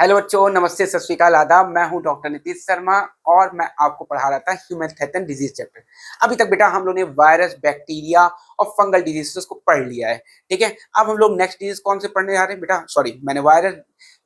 Hello बच्चों, नमस्ते, सत श्री अकाल, आदाब। मैं हूं डॉक्टर नीतीश शर्मा और मैं आपको पढ़ा रहा था human health and disease chapter. अभी तक बेटा हम लोग ने वायरस, बैक्टीरिया और फंगल डिजीज को पढ़ लिया है। ठीक है, अब हम लोग नेक्स्ट डिजीज कौन से पढ़ने जा रहे हैं बेटा? सॉरी, मैंने वायरस,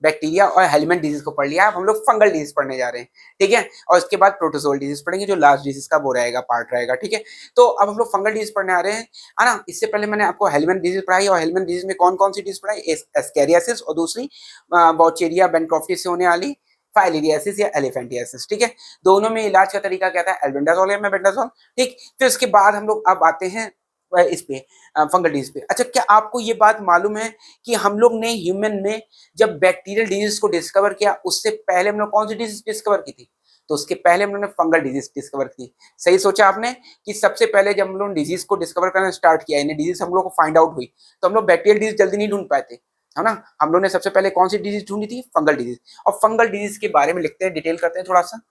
बैक्टीरिया और हेलमेंट डिजीज को पढ़ लिया। अब हम लोग फंगल डिजीज पढ़ने जा रहे हैं। ठीक है, और इसके बाद प्रोटोजोल डिजीज पढ़ेंगे, जो लास्ट डिजीज का वो रहेगा, पार्ट रहेगा। ठीक है, तो अब हम लोग फंगल डिजीज पढ़ने आ रहे हैं, है ना। इससे पहले मैंने आपको हेलमेंट डिजीज पढ़ाई, और हेलमेंट डिजीज में कौन कौन सी डिजीज पढ़ाई? एस्केरियासिस और दूसरी बॉचेरिया बेंक्रॉफ्टी से होने वाली फाइलेरियासिस या एलिफेंटियासिस। ठीक है, दोनों में इलाज का तरीका क्या था? एल्बेंडाजोल या मेबेंडाजोल। ठीक, फिर उसके बाद हम लोग अब आते हैं इस पे, फंगल डिजीज पे। अच्छा, क्या आपको ये बात मालूम है कि हम लोग ने ह्यूमन में जब बैक्टीरियल डिजीज को डिस्कवर किया, उससे पहले हम लोग कौन सी डिजीज डिस्कवर की थी? तो उसके पहले हम लोग ने फंगल डिजीज डिस्कवर की। सही सोचा आपने कि सबसे पहले जब हम लोग डिजीज को डिस्कवर करना स्टार्ट किया, यानी डिजीज हम लोग को फाइंड आउट हुई, तो हम लोग बैक्टीरियल डिजीज जल्दी नहीं ढूंढ पाए थे, है ना। हम लोग ने सबसे पहले कौन सी डिजीज ढूंढी थी? Fungal disease. और फंगल डिजीज के बारे में लिखते हैं, डिटेल करते हैं थोड़ा सा।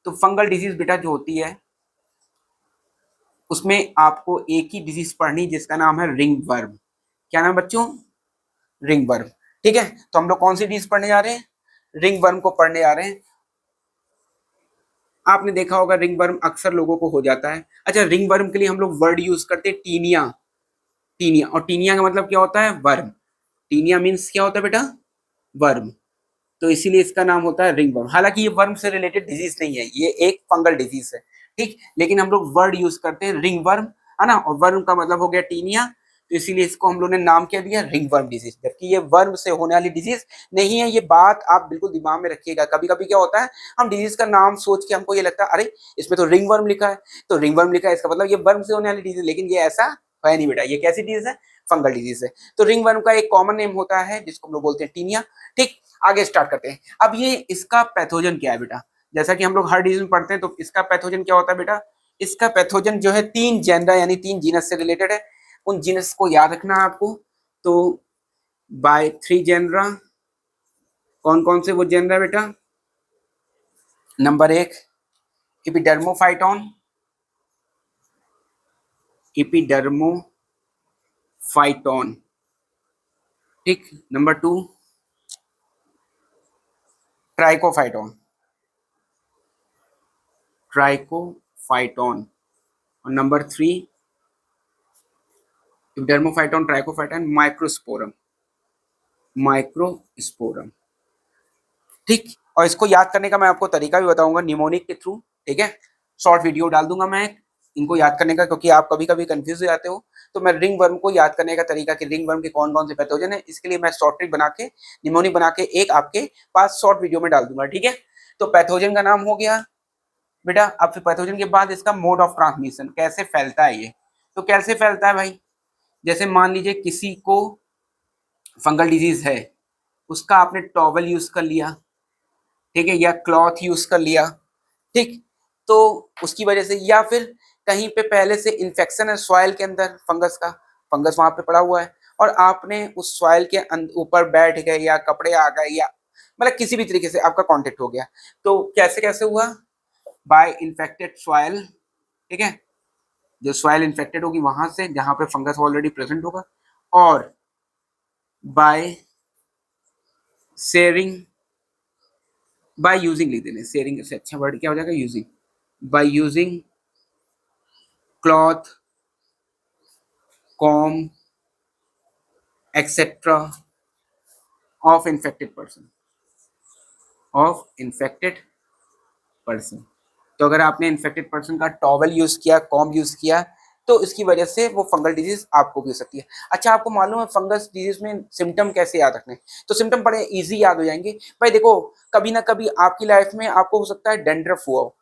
तो फंगल डिजीज बेटा जो होती है, उसमें आपको एक ही डिजीज पढ़नी, जिसका नाम है रिंग वर्म। क्या नाम बच्चों? Ring worm. ठीक है, तो हम लोग कौन सी डिजीज पढ़ने जा रहे हैं? रिंग वर्म को पढ़ने जा रहे हैं। आपने देखा होगा रिंग वर्म अक्सर लोगों को हो जाता है। अच्छा, रिंग वर्म के लिए हम लोग वर्ड यूज करते हैं टीनिया। टीनिया, और टीनिया का मतलब क्या होता है? वर्म। टीनिया मीन्स क्या होता है बेटा? वर्म। तो इसीलिए इसका नाम होता है रिंग वर्म। हालांकि ये वर्म से रिलेटेड डिजीज नहीं है, ये एक फंगल डिजीज है। ठीक, लेकिन हम लोग वर्ड यूज करते हैं रिंग वर्म, है ना। और वर्म का मतलब हो गया टीनिया, तो इसीलिए इसको हम लोग ने नाम क्या दिया? Ring worm disease. जबकि ये वर्म से होने वाली डिजीज नहीं है। ये बात आप बिल्कुल दिमाग में रखिएगा। कभी कभी क्या होता है, हम डिजीज का नाम सोच के हमको ये लगता है, अरे इसमें तो रिंग वर्म लिखा है, तो रिंग वर्म लिखा है, इसका मतलब ये वर्म से होने वाली डिजीज। लेकिन ये ऐसा है नहीं बेटा। ये कैसी डिजीज है? फंगल डिजीज है। तो रिंग वर्म का एक कॉमन नेम होता है जिसको हम लोग बोलते हैं टीनिया। ठीक, आगे स्टार्ट करते हैं। अब ये इसका पैथोजन क्या है बेटा? जैसा कि हम लोग हर डिजीज में पढ़ते हैं, तो इसका पैथोजन क्या होता है बेटा? इसका पैथोजन जो है तीन जेनरा यानी तीन जीनस से रिलेटेड है। उन जीनस को याद रखना है आपको। तो बाय थ्री जेनरा, कौन कौन से वो जेनरा बेटा? नंबर एक, इपिडर्मोफाइटॉन। इपिडर्मोफाइटॉन। ठीक, नंबर टू, ट्राइकोफाइटॉन। ट्राइकोफाइटॉन। और number three, epidermophyton, trichophyton, microsporum. Microsporum. ठीक, और इसको याद करने का मैं आपको तरीका भी बताऊंगा निमोनिक के थ्रू। ठीक है, शॉर्ट वीडियो डाल दूंगा मैं इनको याद करने का, क्योंकि आप कभी कभी कंफ्यूज हो जाते हो। तो मैं रिंग वर्म को याद करने का तरीका कि रिंग वर्म के कौन कौन से पैथोजन है, इसके लिए मैं शॉर्ट ट्रिक बना के, निमोनिक बना के एक आपके पास शॉर्ट वीडियो में डाल दूंगा। ठीक है, तो पैथोजन का नाम हो गया बेटा। अब फिर पैथोजन के बाद इसका मोड ऑफ ट्रांसमिशन, कैसे फैलता है ये। तो कैसे फैलता है भाई? जैसे मान लीजिए किसी को फंगल डिजीज है, उसका आपने टॉवल यूज कर लिया, ठीक है, या क्लॉथ यूज कर लिया। ठीक, तो उसकी वजह से, या फिर कहीं पे पहले से इन्फेक्शन है सॉइल के अंदर, फंगस का, फंगस वहां पे पड़ा हुआ है, और आपने उस सॉइल के ऊपर बैठ गए, या कपड़े आ गए, या मतलब किसी भी तरीके से आपका कांटेक्ट हो गया। तो कैसे कैसे हुआ? By infected soil. ठीक है, जो सॉइल इन्फेक्टेड होगी वहां से, जहां पे फंगस ऑलरेडी प्रेजेंट होगा, और बाय शेयरिंग, बाय यूजिंग लिख देने, शेयरिंग से अच्छा वर्ड क्या हो जाएगा? Using. By using cloth, com, etcetera of infected person, of infected person. तो अगर आपने इन्फेक्टेड पर्सन का टॉवल यूज किया, कॉम यूज किया, तो इसकी वजह से वो फंगल डिजीज आपको भी हो सकती है। अच्छा, आपको मालूम है फंगस डिजीज में सिम्टम कैसे याद रखने? तो सिम्टम बड़े इजी याद हो जाएंगे भाई। देखो, कभी ना कभी आपकी लाइफ में आपको हो सकता है डेंड्रफ हुआ हो,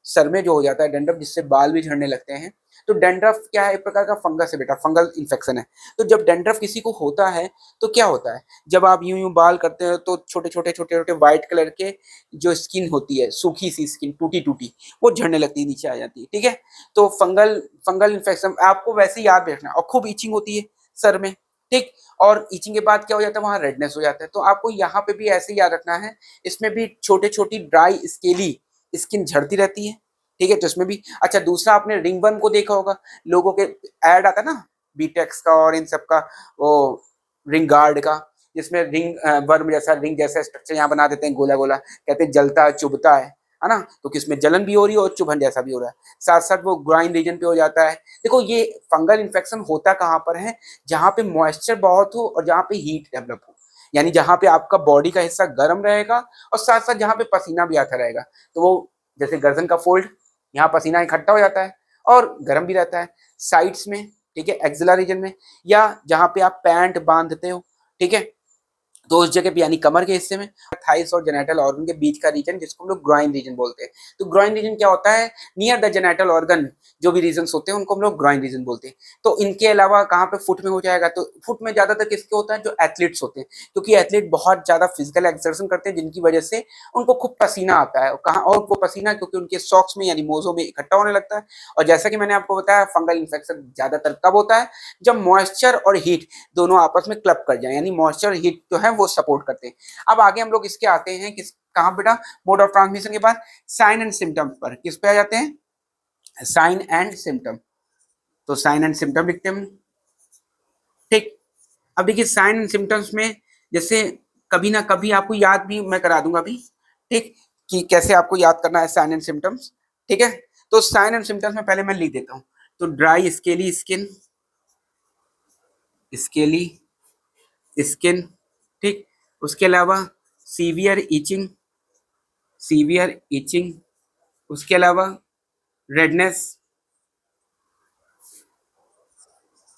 सर में जो हो जाता है डेंड्रफ, जिससे बाल भी झड़ने लगते हैं। तो डेंड्रफ क्या है? एक प्रकार का फंगस है बेटा, फंगल इन्फेक्शन है। तो जब डेंड्रफ किसी को होता है, तो क्या होता है, जब आप यूं यूं बाल करते हो, तो छोटे छोटे छोटे छोटे व्हाइट कलर के जो स्किन होती है, सूखी सी स्किन, टूटी टूटी, वो झड़ने लगती है, नीचे आ जाती है। ठीक है, तो फंगल फंगल इन्फेक्शन आपको वैसे ही याद रखना। और खूब ईचिंग होती है सर में। ठीक, और ईचिंग के बाद क्या हो जाता है, वहां रेडनेस हो जाता है। तो आपको यहाँ पे भी ऐसे ही याद रखना है, इसमें भी छोटे छोटी ड्राई स्केली स्किन झड़ती रहती है। ठीक है, तो इसमें भी। अच्छा, दूसरा आपने रिंगवर्म को देखा होगा, लोगों के ऐड आता ना, बीटेक्स का और इन सब का, वो रिंग गार्ड का, जिसमें रिंग वर्म जैसा रिंग जैसा स्ट्रक्चर यहाँ बना देते हैं गोला गोला, कहते हैं जलता है चुभता है ना, तो किसमें जलन भी हो रही है और चुभन जैसा भी हो रहा है, साथ साथ वो ग्राइन रीजन पे हो जाता है। देखो ये फंगल इन्फेक्शन होता कहाँ पर है, जहाँ पे मॉइस्चर बहुत हो और जहाँ पे हीट डेवलप हो, यानी जहाँ पे आपका बॉडी का हिस्सा गर्म रहेगा और साथ साथ जहाँ पे पसीना भी आता रहेगा, तो वो जैसे गर्दन का फोल्ड, यहाँ पसीना इकट्ठा हो जाता है और गर्म भी रहता है, साइड्स में, ठीक है, एक्सिलर रीजन में, या जहाँ पे आप पैंट बांधते हो, ठीक है, तो उस जगह पे यानी कमर के हिस्से में, थाइस और जेनेटल ऑर्गन के बीच का रीजन जिसको हम लोग ग्रॉइन रीजन बोलते हैं। तो ग्रॉइन रीजन क्या होता है, नियर द जेनेटल ऑर्गन जो भी रीजन होते हैं उनको हम लोग ग्रॉइन रीजन बोलते हैं। तो इनके अलावा कहाँ पे फुट में हो जाएगा, तो फुट में ज्यादातर किसके होता है, जो एथलीट्स होते हैं, क्योंकि एथलीट बहुत ज्यादा फिजिकल एक्सर्शन करते हैं जिनकी वजह से उनको खूब पसीना आता है, और कहाँ और वो पसीना क्योंकि उनके सॉक्स में यानी मोजों में इकट्ठा होने लगता है। और जैसा कि मैंने आपको बताया फंगल इन्फेक्शन ज्यादातर कब होता है, जब मॉइस्चर और हीट दोनों आपस में क्लब कर जाए, यानी मॉइस्चर हीट जो है वो सपोर्ट करते हैं। अब आगे हम लोग इसके आते हैं किस कहाँ बेटा, मोड ऑफ ट्रांसमिशन के बाद साइन एंड सिम्टम्स पर, किस पे आ जाते हैं, साइन एंड सिम्टम। तो साइन एंड सिम्टम लिखते हैं, ठीक। अब देखिए साइन एंड सिम्टम्स में जैसे कभी ना कभी आपको याद भी मैं करा दूंगा अभी, ठीक, कि कैसे आपको याद करना है साइन एंड सिम्टम्स, ठीक है। तो साइन एंड सिम्टम्स में पहले मैं लिख देता हूं, तो dry scaly skin, scaly skin, ठीक, उसके अलावा सीवियर इचिंग, सीवियर इचिंग, उसके अलावा रेडनेस,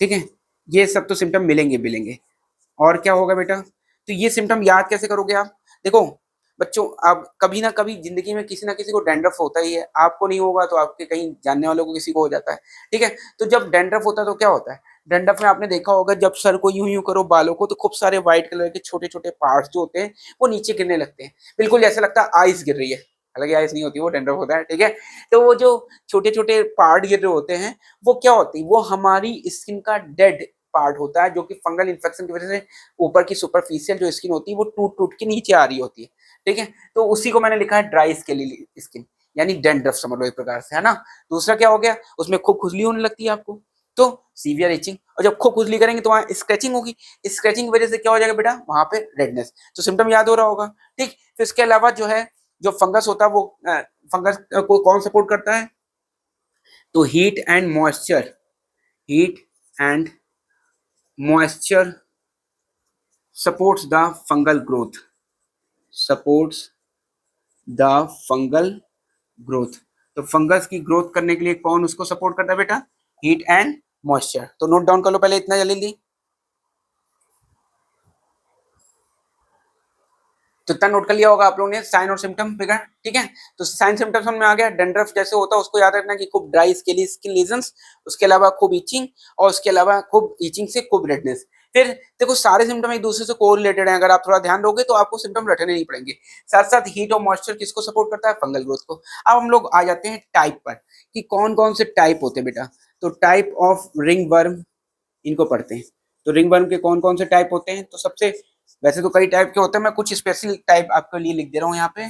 ठीक है, ये सब तो सिम्टम मिलेंगे मिलेंगे। और क्या होगा बेटा, तो ये सिम्टम याद कैसे करोगे आप, देखो बच्चों, आप कभी ना कभी जिंदगी में किसी ना किसी को डैंड्रफ होता ही है, आपको नहीं होगा तो आपके कहीं जानने वालों को किसी को हो जाता है, ठीक है। तो जब डैंड्रफ होता है तो क्या होता है, डैंड्रफ में आपने देखा होगा जब सर को यूं यूं करो बालों को, तो खूब सारे व्हाइट कलर के छोटे छोटे पार्ट्स जो होते हैं वो नीचे गिरने लगते हैं, बिल्कुल जैसे लगता है आइस गिर रही है, हालांकि आइस नहीं होती, वो डैंड्रफ होता है, ठीक है। तो वो जो छोटे छोटे पार्ट गिर रहे होते हैं वो क्या होती है, वो हमारी स्किन का डेड पार्ट होता है, जो कि फंगल इन्फेक्शन की वजह से ऊपर की सुपरफिशियल जो स्किन होती है वो टूट टूट के नीचे आ रही होती है, ठीक है। तो उसी को मैंने लिखा है ड्राई स्केली स्किन, यानी डैंड्रफ समझ लो एक प्रकार से, है ना। दूसरा क्या हो गया, उसमें खूब खुजली होने लगती है आपको, तो सीवियर इचिंग, और जब खूब खुजली करेंगे तो वहाँ स्क्रैचिंग होगी, स्क्रैचिंग की वजह से क्या हो जाएगा बेटा, वहां पे रेडनेस, तो सिम्टम याद हो रहा होगा, ठीक। फिर इसके अलावा जो है जो फंगस होता है वो फंगस को कौन सपोर्ट करता है, तो heat and moisture, heat and moisture supports the fungal growth, supports the fungal growth। तो फंगस की ग्रोथ करने के लिए कौन उसको सपोर्ट करता है बेटा, हीट एंड मॉइस्चर। तो नोट डाउन कर लो पहले इतना जल्दी, तो इतना नोट कर लिया होगा आप लोगों ने साइन और सिम्टम फिगर, ठीक है। तो साइन सिम्टम समझ में आ गया, डैंड्रफ जैसे होता है उसको याद रखना कि खूब ड्राई स्केली स्किन लीजन्स, उसके अलावा खूब इचिंग, और उसके अलावा खूब इचिंग से खूब रेडनेस। फिर देखो सारे सिम्टम एक दूसरे से कोरिलेटेड हैं, अगर आप थोड़ा ध्यान दोगे तो आपको सिम्टम रटने नहीं पड़ेंगे। साथ साथ हीट और मॉइस्चर किसको सपोर्ट करता है, फंगल ग्रोथ को। अब हम लोग आ जाते हैं टाइप पर, कि कौन कौन से टाइप होते हैं बेटा, तो टाइप ऑफ रिंग वर्म इनको पढ़ते हैं। तो रिंग वर्म के कौन कौन से टाइप होते हैं, तो सबसे, वैसे तो कई टाइप के होते हैं, मैं कुछ स्पेशल टाइप आपके लिए लिख दे रहा हूँ यहाँ पे।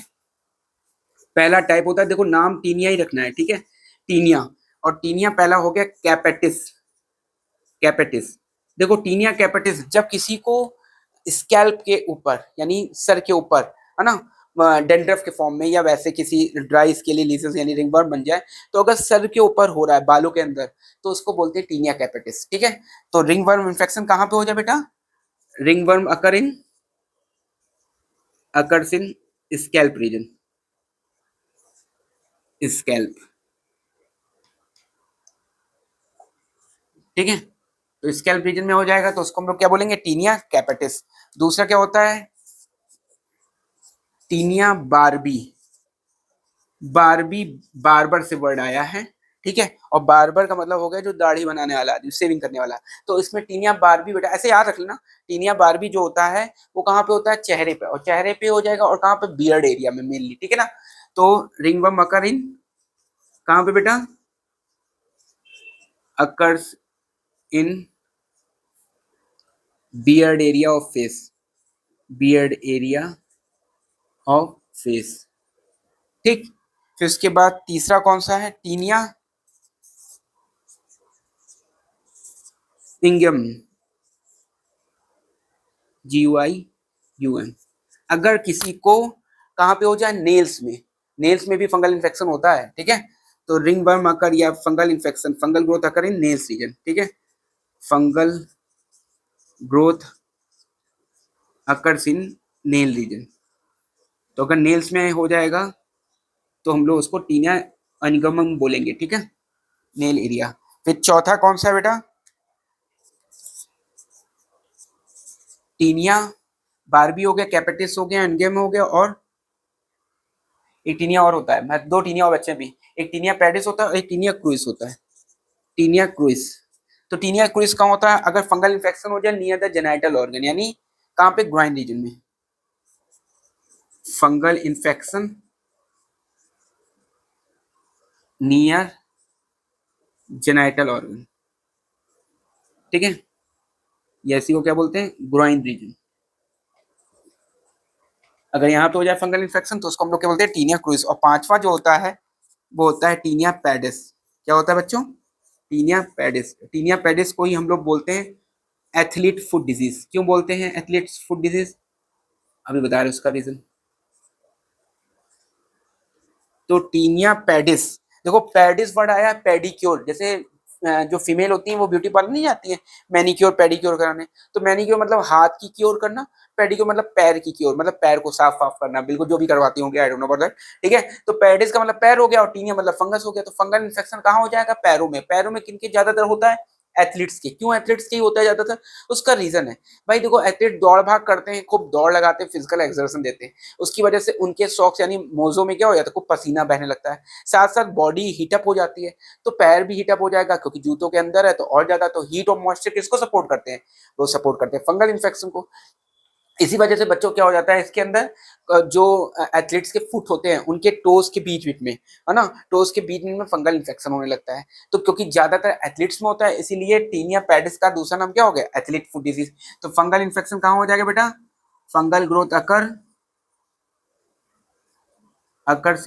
पहला टाइप होता है, देखो नाम टीनिया ही रखना है, ठीक है, टीनिया। और टीनिया पहला हो गया कैपेटिस, कैपेटिस। देखो टीनिया कैपेटिस जब किसी को स्कैल्प के ऊपर यानी सर के ऊपर, है ना, डेंड्रफ के फॉर्म में या वैसे किसी ड्राई स्केली लीजन्स यानी रिंगवर्म बन जाए, तो अगर सर के ऊपर हो रहा है बालों के अंदर, तो उसको बोलते हैं टीनिया कैपेटिस, ठीक है। तो रिंगवर्म इन्फेक्शन कहाँ पे हो जाए बेटा, ringworm occurs in scalp region, scalp, ठीक है। तो स्कैल्प रीजन में हो जाएगा तो उसको हम लोग क्या बोलेंगे, टीनिया कैपेटिस। दूसरा क्या होता है, टीनिया बारबी, बारबी बार्बर से वर्ड आया है, ठीक है, और बार्बर का मतलब हो गया जो दाढ़ी बनाने वाला आदमी, शेविंग करने वाला। तो इसमें टीनिया बारबी बेटा ऐसे याद रख लेना, टीनिया बारबी जो होता है वो कहाँ पे होता है, चेहरे पे, और चेहरे पे हो जाएगा और कहाँ पे, बियर्ड एरिया में मेनली, ठीक है ना। तो रिंगवर्म अकर इन कहाँ पे बेटा, occurs in beard area of face, beard area of face, ठीक। फिर उसके बाद तीसरा कौन सा है, टीनिया इंगम, GUIUM। अगर किसी को कहाँ पे हो जाए, नेल्स में, नेल्स में भी फंगल इन्फेक्शन होता है, ठीक है। तो रिंग वर्म अकर या fungal infection, fungal growth occur in nails region, ठीक है। Fungal growth occurs in nail region. तो अगर नेल्स में हो जाएगा तो हम लोग उसको टीनिया अनिगमम बोलेंगे, ठीक है, नेल एरिया। फिर चौथा कौन सा है बेटा, टीनिया बारबी हो गया, कैपेटिस हो गया, एनगेम हो गया, और एक टीनिया और होता है, मैं दो टीनिया और बच्चे भी, एक टीनिया पेडिस होता है और एक टीनिया क्रूइस होता है। टीनिया क्रूइस, तो टीनिया क्रूइस कहाँ होता है, अगर फंगल इन्फेक्शन हो जाए नियर द जेनाइटल ऑर्गन, यानी कहाँ पे, ग्राइन रीजन में। Fungal infection near genital organ, ठीक है, ये इसी को क्या बोलते हैं, ग्राइन रीजन। अगर यहाँ पे हो जाए फंगल इन्फेक्शन तो उसको हम लोग क्या बोलते हैं, टीनिया क्रूइस। और पांचवा जो होता है वो होता है टीनिया पेडिस। क्या होता है बच्चों, टीनिया पेडिस। टीनिया पेडिस को ही हम लोग बोलते हैं एथलीट फुट डिजीज। क्यों बोलते हैं एथलीट फुट डिजीज, अभी बता रहे उसका रीजन। तो टीनिया पेडिस, देखो पेडिस वर्ड आया पेडिक्योर, जैसे जो फीमेल होती हैं वो ब्यूटी पार्लर नहीं जाती है मैनिक्योर पेडिक्योर कराने, तो मैनिक्योर मतलब हाथ की क्योर करना, पेडिक्योर मतलब पैर की क्योर, मतलब पैर को साफ साफ करना, बिल्कुल जो भी करवाती होंगे, I don't know about that, ठीक है। तो पेडिस का मतलब पैर हो गया और टीनिया मतलब फंगस हो गया। तो फंगल इन्फेक्शन कहाँ हो जाएगा, पैरों में। पैरों में किनके ज्यादातर होता है, एथलीट्स के। क्यों एथलीट्स के ही होता है ज्यादातर, उसका रीजन है भाई, देखो एथलीट दौड़ भाग करते हैं, खूब दौड़ लगाते हैं, फिजिकल एक्सर्शन देते हैं, उसकी वजह से उनके सॉक्स यानी मोजों में क्या हो जाता है, खूब पसीना बहने लगता है, साथ साथ बॉडी हीटअप हो जाती है, तो पैर भी हीटअप हो जाएगा क्योंकि जूतों के अंदर है, तो और ज्यादा। तो हीट और मॉइस्चर किसको सपोर्ट करते हैं, वो सपोर्ट करते हैं फंगल इन्फेक्शन को। इसी वजह से बच्चों क्या हो जाता है इसके अंदर, जो एथलीट्स के फुट होते हैं उनके टोज के बीच बीच में, है ना, टोज के बीच में फंगल इन्फेक्शन होने लगता है। तो क्योंकि ज्यादातर एथलीट्स में होता है इसीलिए टीनिया पेडिस का दूसरा नाम क्या हो गया, एथलीट फुट डिजीज। तो फंगल इन्फेक्शन कहाँ हो जाएगा बेटा, fungal growth occurs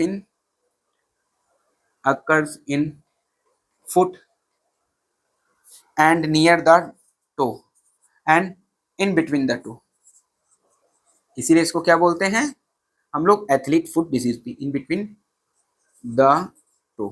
in foot and near the toe and in between the toe, इसीलिए इसको क्या बोलते हैं हम लोग, एथलीट फुट डिजीज भी, इन बिटवीन द टो,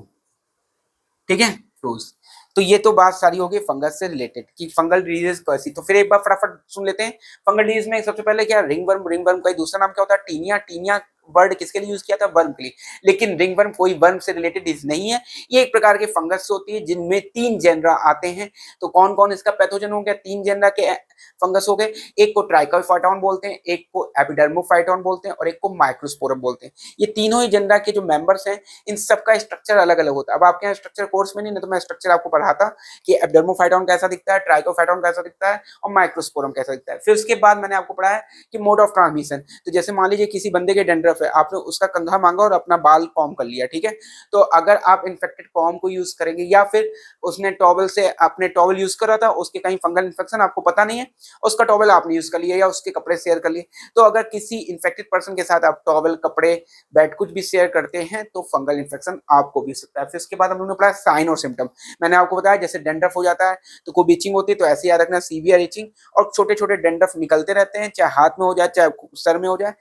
ठीक है, टोज। तो ये तो बात सारी होगी फंगस से रिलेटेड कि फंगल डिजीज कैसी। तो फिर एक बार फटाफट सुन लेते हैं फंगल डिजीज में सबसे पहले क्या, रिंगवर्म। रिंगवर्म का दूसरा नाम क्या होता है, टीनिया। टीनिया वर्ड किसके लिए यूज किया था, वर्म के लिए, लेकिन रिंगवर्म कोई वर्म से रिलेटेड डिजीज नहीं है। ये एक प्रकार के फंगस होती है जिनमें 3 जेनरा आते हैं। तो कौन कौन इसका पैथोजन हो गया, 3 जेनरा के फंगस हो गए, एक को ट्राइकोफाइटॉन बोलते हैं, एक को एपिडर्मोफाइटॉन बोलते हैं और एक को माइक्रोस्पोरम बोलते हैं। ये तीनों ही जेनरा के जो मेंबर्स हैं इन सबका स्ट्रक्चर अलग अलग होता है। अब आपके यहाँ स्ट्रक्चर कोर्स में नहीं, तो मैं स्ट्रक्चर आपको पढ़ाता कि एपिडर्मोफाइटॉन कैसा दिखता है, ट्राइकोफाइटॉन कैसा दिखता है और माइक्रोस्पोरम कैसा दिखता है। फिर उसके बाद मैंने आपको पढ़ाया कि मोड ऑफ ट्रांसमिशन। तो जैसे मान लीजिए किसी बंदे के डेंड्रफ है, आपने उसका कंघा मांगा और अपना बाल कॉम कर लिया, ठीक है, तो अगर आप इन्फेक्टेड कॉम को यूज करेंगे या फिर उसने टॉवल से, आपने टॉवल यूज करा था, उसके कहीं फंगल इन्फेक्शन आपको पता नहीं है, उसका टॉवल आपने यूज कर लिया या उसके कपड़े शेयर कर लिए, तो अगर किसी इन्फेक्टेड पर्सन के साथ आप टॉवल, कपड़े, बेड कुछ भी शेयर करते हैं तो फंगल इन्फेक्शन आपको भी हो सकता है। फिर उसके बाद हम लोगों ने पढ़ा साइन और सिम्टम। मैंने आपको बताया जैसे डेंड्रफ हो जाता है तो खूब इचिंग होती है, तो ऐसे याद रखना सीवियर इचिंग, और छोटे छोटे डेंड्रफ निकलते रहते हैं, चाहे हाथ में हो जाए चाहे सर में हो जाए,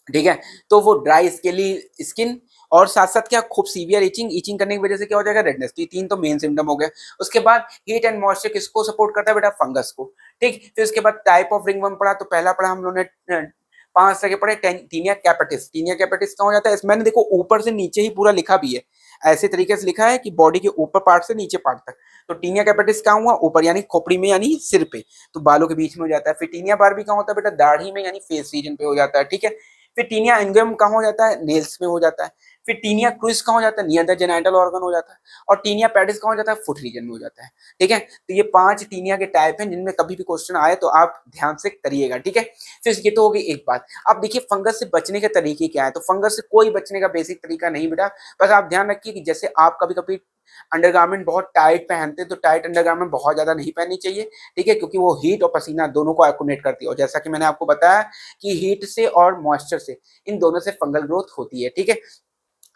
ठीक है। तो वो ड्राई स्केली स्किन और साथ साथ क्या, खूब सीवियर इचिंग, इचिंग करने की वजह से क्या हो जाएगा, रेडनेस। तो ये 3 तो मेन सिम्टम हो गए। उसके बाद हीट एंड मॉइस्चर किसको सपोर्ट करता है बेटा, फंगस को, ठीक। फिर उसके बाद टाइप ऑफ रिंगवर्म पढ़ा, तो पहला पढ़ा हम लोगों ने 5 तरह के पढ़े, टीनिया कैपेटिस। टीनिया कैपेटिस क्या हो जाता है, मैंने देखो ऊपर से नीचे ही पूरा लिखा भी है, ऐसे तरीके से लिखा है कि बॉडी के ऊपर पार्ट से नीचे पार्ट तक। तो टीनिया कैपेटिस क्या हुआ, ऊपर यानी खोपड़ी में यानी सिर पे, तो बालों के बीच में हो जाता है। फिर टीनिया बारबी क्या होता है बेटा, दाढ़ी में यानी फेस रीजन पे हो जाता है, ठीक है। फिर टीनिया एंगम कहाँ हो जाता है, नेल्स में हो जाता है। फिर टीनिया क्रूइस कहाँ हो जाता है, नियर द जेनाइटल ऑर्गन हो जाता है। और टीनिया पेडिस कहाँ हो जाता है, फुट रीजन में हो जाता है, ठीक है। तो ये 5 टीनिया के टाइप हैं जिनमें कभी भी क्वेश्चन आए तो आप ध्यान से करिएगा, ठीक है। फिर ये तो हो गई एक बात। अब देखिए फंगस से बचने के तरीके क्या है, तो फंगस से कोई बचने का बेसिक तरीका नहीं बेटा, बस आप ध्यान रखिए कि जैसे आप कभी कभी अंडरगारमेंट बहुत टाइट पहनते हैं तो टाइट अंडरगारमेंट बहुत ज्यादा नहीं पहननी चाहिए, ठीक है, क्योंकि वो हीट और पसीना दोनों को एक्यूमुलेट करती है। और जैसा कि मैंने आपको बताया कि हीट से और मॉइस्चर से, इन दोनों से फंगल ग्रोथ होती है, ठीक है।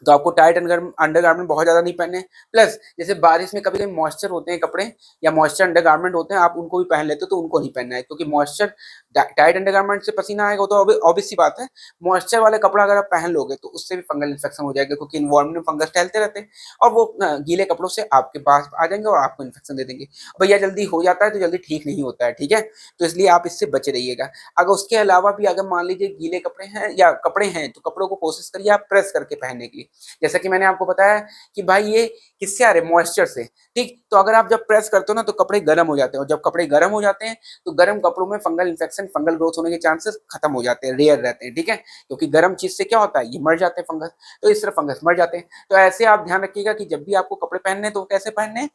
तो आपको टाइट अंडरगारमेंट बहुत ज्यादा नहीं पहनने। प्लस जैसे बारिश में कभी कभी मॉइस्चर होते हैं कपड़े या मॉइस्चर अंडरगारमेंट होते हैं, आप उनको भी पहन लेते हो तो उनको नहीं पहनना है, क्योंकि मॉइस्चर टाइट अंडरगारमेंट से पसीना आएगा, वो तो ऑब्वियस सी बात है। मॉइस्चर वाले कपड़ा अगर आप पहन लोगे तो उससे भी फंगल इन्फेक्शन हो जाएगा, क्योंकि इन्वायरमेंट में फंगस टहलते रहते हैं और वो गीले कपड़ों से आपके पास आ जाएंगे और आपको इन्फेक्शन दे देंगे। भैया जल्दी हो जाता है तो जल्दी ठीक नहीं होता है, ठीक है? तो इसलिए आप इससे बचे रहिएगा। अगर उसके अलावा भी अगर मान लीजिए गीले कपड़े हैं या कपड़े हैं, तो कपड़ों को कोशिश करिए आप प्रेस करके पहनने की। जैसा कि मैंने आपको बताया कि भाई ये किससे आ रहे हैं? मॉइस्चर से, ठीक? तो अगर आप जब प्रेस करते हो ना तो कपड़े गर्म हो जाते हैं, और जब कपड़े गर्म हो जाते हैं तो गर्म कपड़ों में फंगल इन्फेक्शन, फंगल ग्रोथ होने के चांसेस खत्म हो जाते हैं, रेयर रहते हैं, ठीक है? क्योंकि गर्म चीज से क्या होता है, ये मर जाते हैं फंगस, तो इस तरह फंगस मर जाते हैं। तो ऐसे आप ध्यान रखिएगा कि जब भी आपको कपड़े पहनने तो कैसे पहनने हैं,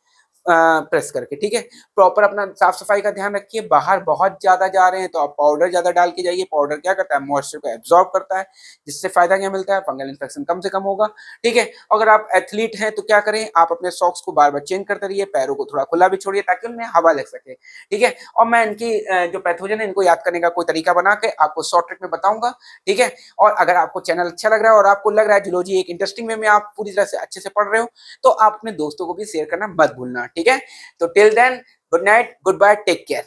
प्रेस करके, ठीक है? प्रॉपर अपना साफ सफाई का ध्यान रखिए। बाहर बहुत ज्यादा जा रहे हैं तो आप पाउडर ज्यादा डाल के जाइए। पाउडर क्या करता है, मॉइस्चर को एब्जॉर्ब करता है, जिससे फायदा क्या मिलता है, फंगल इन्फेक्शन कम से कम होगा, ठीक है? अगर आप एथलीट हैं तो क्या करें, आप अपने सॉक्स को बार बार चेंज करते रहिए, पैरों को थोड़ा खुला भी छोड़िए ताकि उनमें हवा लग सके, ठीक है? और मैं इनकी जो पैथोजन है इनको याद करने का कोई तरीका बना के आपको शॉर्ट ट्रिक में बताऊंगा, ठीक है? और अगर आपको चैनल अच्छा लग रहा है और आपको लग रहा है जूलॉजी एक इंटरेस्टिंग वे में आप पूरी तरह से अच्छे से पढ़ रहे हो, तो आप अपने दोस्तों को भी शेयर करना मत भूलना, ठीक है? तो till then, good night, goodbye, take care.